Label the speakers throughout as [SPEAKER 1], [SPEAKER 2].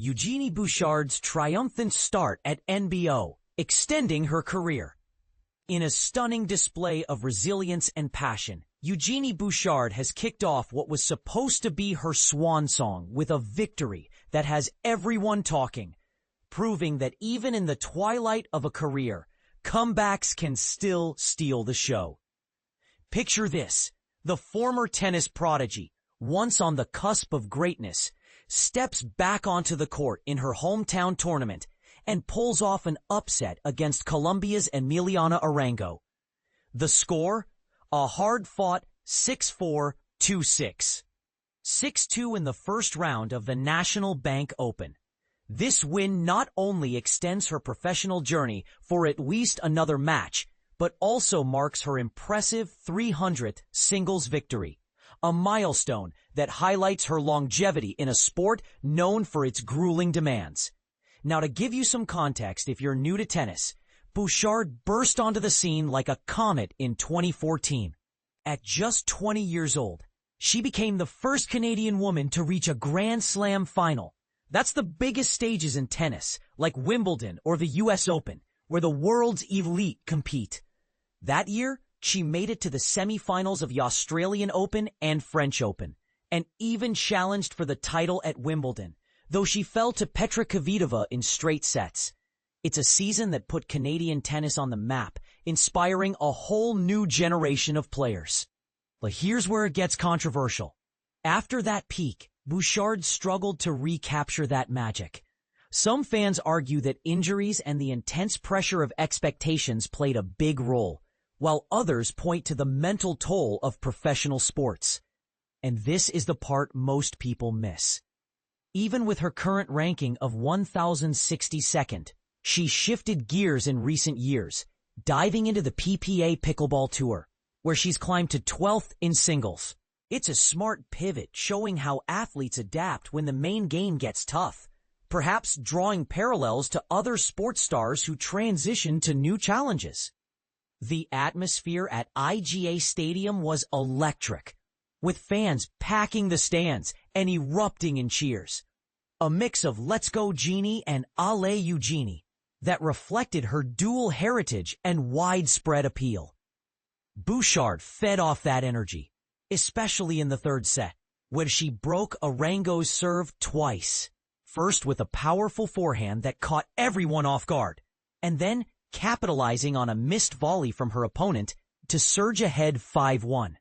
[SPEAKER 1] Eugenie Bouchard's triumphant start at NBO, extending her career. In a stunning display of resilience and passion, Eugenie Bouchard has kicked off what was supposed to be her swan song with a victory that has everyone talking, proving that even in the twilight of a career, comebacks can still steal the show. Picture this: the former tennis prodigy, once on the cusp of greatness, steps back onto the court in her hometown tournament and pulls off an upset against Colombia's Emiliana Arango. The score? A hard-fought 6-4, 2-6. 6-2 in the first round of the National Bank Open. This win not only extends her professional journey for at least another match, but also marks her impressive 300th singles victory, a milestone that highlights her longevity in a sport known for its grueling demands. Now, to give you some context, if you're new to tennis, Bouchard burst onto the scene like a comet in 2014. At just 20 years old, she became the first Canadian woman to reach a Grand Slam final. That's the biggest stages in tennis, like Wimbledon or the US Open, where the world's elite compete. That year, she made it to the semifinals of the Australian Open and French Open, and even challenged for the title at Wimbledon, though she fell to Petra Kvitova in straight sets. It's a season that put Canadian tennis on the map, inspiring a whole new generation of players. But here's where it gets controversial. After that peak, Bouchard struggled to recapture that magic. Some fans argue that injuries and the intense pressure of expectations played a big role, while others point to the mental toll of professional sports. And this is the part most people miss. Even with her current ranking of 1,062nd, she shifted gears in recent years, diving into the PPA Pickleball Tour, where she's climbed to 12th in singles. It's a smart pivot showing how athletes adapt when the main game gets tough, perhaps drawing parallels to other sports stars who transition to new challenges. The atmosphere at IGA Stadium was electric, with fans packing the stands and erupting in cheers. A mix of "Let's Go Genie" and "Allez Eugenie" that reflected her dual heritage and widespread appeal. Bouchard fed off that energy, especially in the third set, where she broke Arango's serve twice. First with a powerful forehand that caught everyone off guard, and then capitalizing on a missed volley from her opponent to surge ahead 5-1.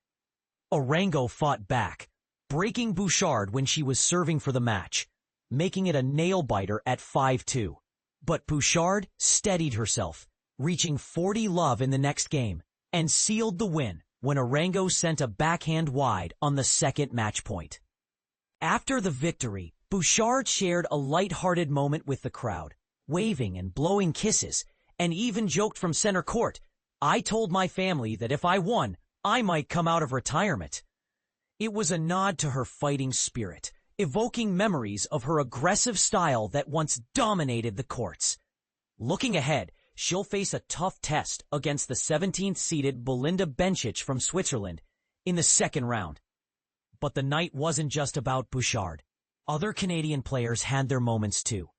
[SPEAKER 1] Arango fought back, breaking Bouchard when she was serving for the match, making it a nail-biter at 5-2. But Bouchard steadied herself, reaching 40-love in the next game, and sealed the win when Arango sent a backhand wide on the second match point. After the victory, Bouchard shared a light-hearted moment with the crowd, waving and blowing kisses, and even joked from center court, "I told my family that if I won, I might come out of retirement." It was a nod to her fighting spirit, evoking memories of her aggressive style that once dominated the courts. Looking ahead, she'll face a tough test against the 17th-seeded Belinda Bencic from Switzerland in the second round. But the night wasn't just about Bouchard. Other Canadian players had their moments too.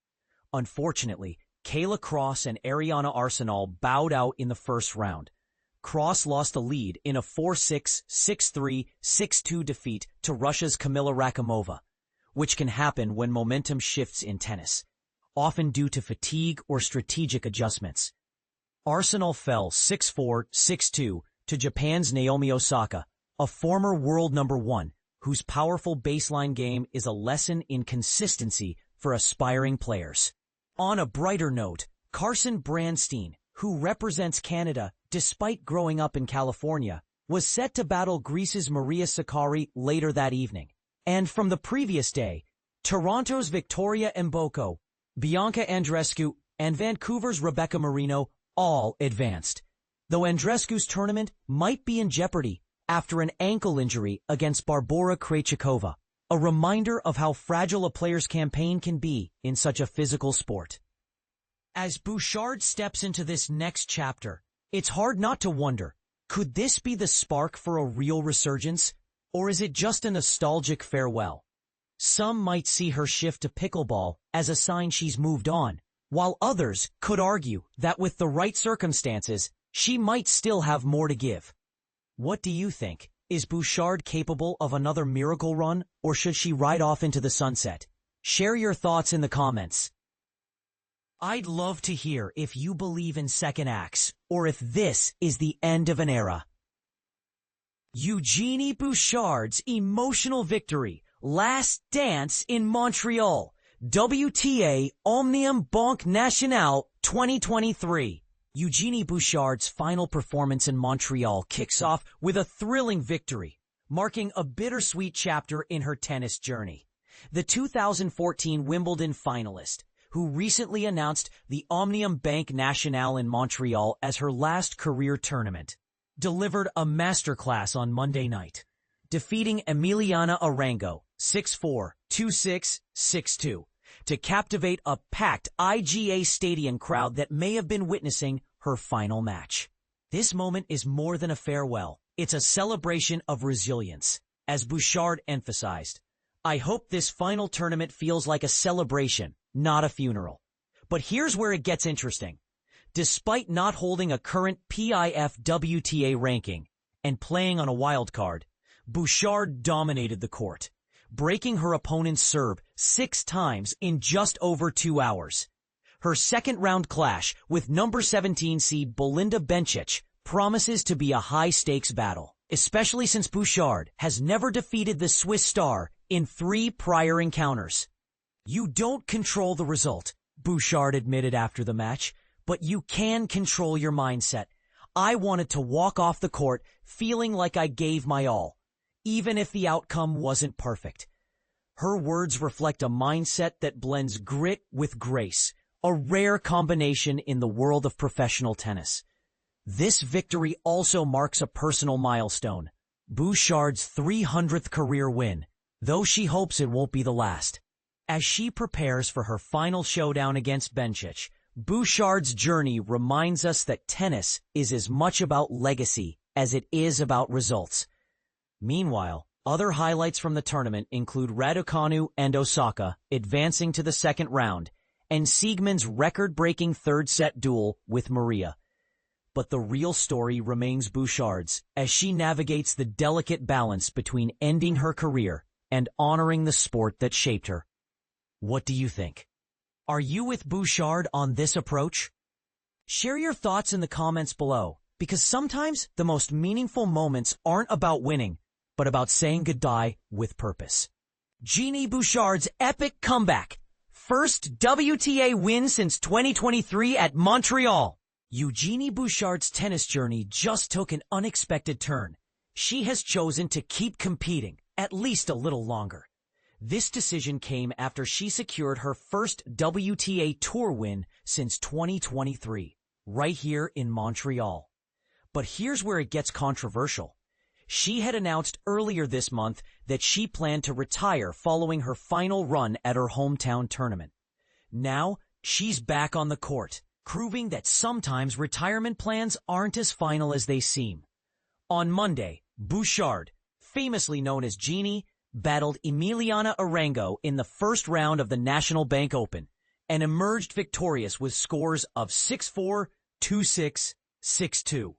[SPEAKER 1] Unfortunately, Kayla Cross and Ariana Arsenal bowed out in the first round. Cross lost the lead in a 4-6, 6-3, 6-2 defeat to Russia's Kamila Rakimova, which can happen when momentum shifts in tennis, often due to fatigue or strategic adjustments. Arsenal fell 6-4, 6-2 to Japan's Naomi Osaka, a former world number 1, whose powerful baseline game is a lesson in consistency for aspiring players. On a brighter note, Carson Branstein, who represents Canada despite growing up in California, was set to battle Greece's Maria Sakkari later that evening. And from the previous day, Toronto's Victoria Mboko, Bianca Andreescu, and Vancouver's Rebecca Marino all advanced, though Andreescu's tournament might be in jeopardy after an ankle injury against Barbora Krejcikova, a reminder of how fragile a player's campaign can be in such a physical sport. As Bouchard steps into this next chapter, it's hard not to wonder, could this be the spark for a real resurgence, or is it just a nostalgic farewell? Some might see her shift to pickleball as a sign she's moved on, while others could argue that with the right circumstances, she might still have more to give. What do you think? Is Bouchard capable of another miracle run, or should she ride off into the sunset? Share your thoughts in the comments. I'd love to hear if you believe in second acts, or if this is the end of an era. Eugenie Bouchard's emotional victory, last dance in Montreal, WTA Omnium Banque Nationale 2023. Eugenie Bouchard's final performance in Montreal kicks off with a thrilling victory, marking a bittersweet chapter in her tennis journey. The 2014 Wimbledon finalist, who recently announced the Omnium Banque Nationale in Montreal as her last career tournament, delivered a masterclass on Monday night, defeating Emiliana Arango 6-4, 2-6, 6-2. to captivate a packed IGA Stadium crowd that may have been witnessing her final match. This moment is more than a farewell. It's a celebration of resilience. As Bouchard emphasized, I hope this final tournament feels like a celebration, not a funeral. But here's where it gets interesting. Despite not holding a current PIF WTA ranking and playing on a wild card, Bouchard dominated the court, breaking her opponent's serve 6 times in just over 2 hours. Her second-round clash with number 17 seed Belinda Bencic promises to be a high-stakes battle, especially since Bouchard has never defeated the Swiss star in 3 prior encounters. You don't control the result, Bouchard admitted after the match, but you can control your mindset. I wanted to walk off the court feeling like I gave my all, even if the outcome wasn't perfect. Her words reflect a mindset that blends grit with grace, a rare combination in the world of professional tennis. This victory also marks a personal milestone, Bouchard's 300th career win, though she hopes it won't be the last. As she prepares for her final showdown against Bencic, Bouchard's journey reminds us that tennis is as much about legacy as it is about results. Meanwhile, other highlights from the tournament include Raducanu and Osaka advancing to the second round, and Siegmund's record-breaking third-set duel with Maria. But the real story remains Bouchard's, as she navigates the delicate balance between ending her career and honoring the sport that shaped her. What do you think? Are you with Bouchard on this approach? Share your thoughts in the comments below, because sometimes the most meaningful moments aren't about winning, but about saying goodbye with purpose. Eugenie Bouchard's epic comeback. First WTA win since 2023 at Montreal. Eugenie Bouchard's tennis journey just took an unexpected turn. She has chosen to keep competing, at least a little longer. This decision came after she secured her first WTA Tour win since 2023, right here in Montreal. But here's where it gets controversial. She had announced earlier this month that she planned to retire following her final run at her hometown tournament. Now, she's back on the court, proving that sometimes retirement plans aren't as final as they seem. On Monday, Bouchard, famously known as Genie, battled Emiliana Arango in the first round of the National Bank Open and emerged victorious with scores of 6-4, 2-6, 6-2.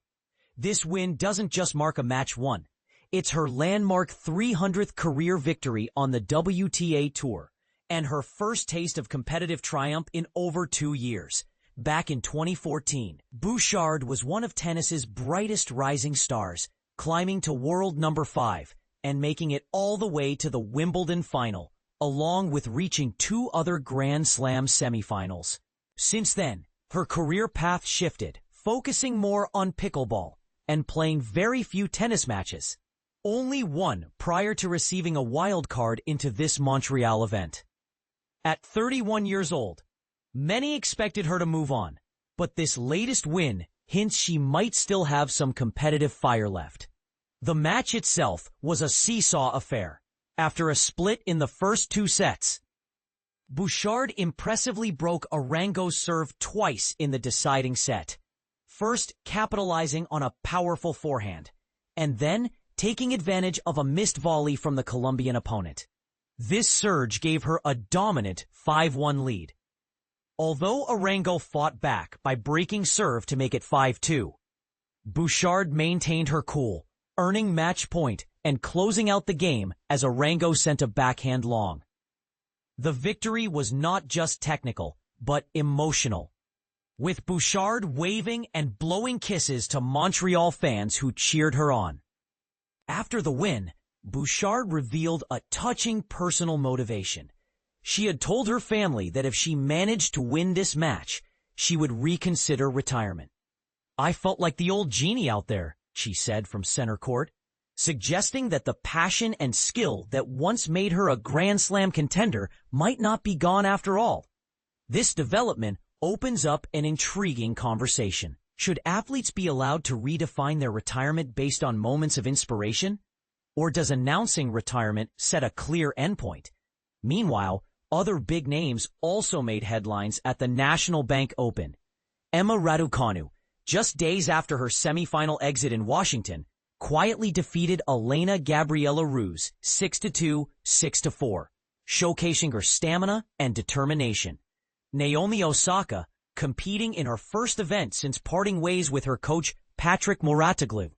[SPEAKER 1] This win doesn't just mark a match won. It's her landmark 300th career victory on the WTA Tour and her first taste of competitive triumph in over 2 years. Back in 2014, Bouchard was one of tennis's brightest rising stars, climbing to world number 5 and making it all the way to the Wimbledon final, along with reaching 2 other Grand Slam semifinals. Since then, her career path shifted, focusing more on pickleball and playing very few tennis matches. Only one prior to receiving a wild card into this Montreal event. At 31 years old, many expected her to move on, but this latest win hints she might still have some competitive fire left. The match itself was a seesaw affair. After a split in the first 2 sets, Bouchard impressively broke Arango's serve twice in the deciding set, first capitalizing on a powerful forehand, and then taking advantage of a missed volley from the Colombian opponent. This surge gave her a dominant 5-1 lead. Although Arango fought back by breaking serve to make it 5-2, Bouchard maintained her cool, earning match point and closing out the game as Arango sent a backhand long. The victory was not just technical, but emotional, with Bouchard waving and blowing kisses to Montreal fans who cheered her on. After the win, Bouchard revealed a touching personal motivation. She had told her family that if she managed to win this match, she would reconsider retirement. "I felt like the old genie out there," she said from center court, suggesting that the passion and skill that once made her a Grand Slam contender might not be gone after all. This development opens up an intriguing conversation. Should athletes be allowed to redefine their retirement based on moments of inspiration? Or does announcing retirement set a clear endpoint? Meanwhile, other big names also made headlines at the National Bank Open. Emma Raducanu, just days after her semifinal exit in Washington, quietly defeated Elena Gabriela Ruse 6-2, 6-4, showcasing her stamina and determination. Naomi Osaka, competing in her first event since parting ways with her coach Patrick Mouratoglou,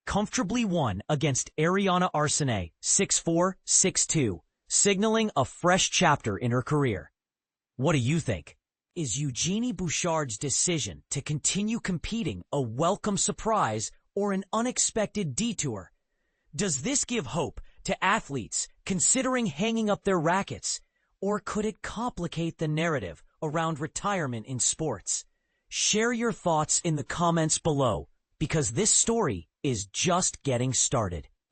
[SPEAKER 1] comfortably won against Ariana Arsene 6-4, 6-2, signaling a fresh chapter in her career. What do you think? Is Eugenie Bouchard's decision to continue competing a welcome surprise or an unexpected detour? Does this give hope to athletes considering hanging up their rackets? Or could it complicate the narrative around retirement in sports? Share your thoughts in the comments below, because this story is just getting started.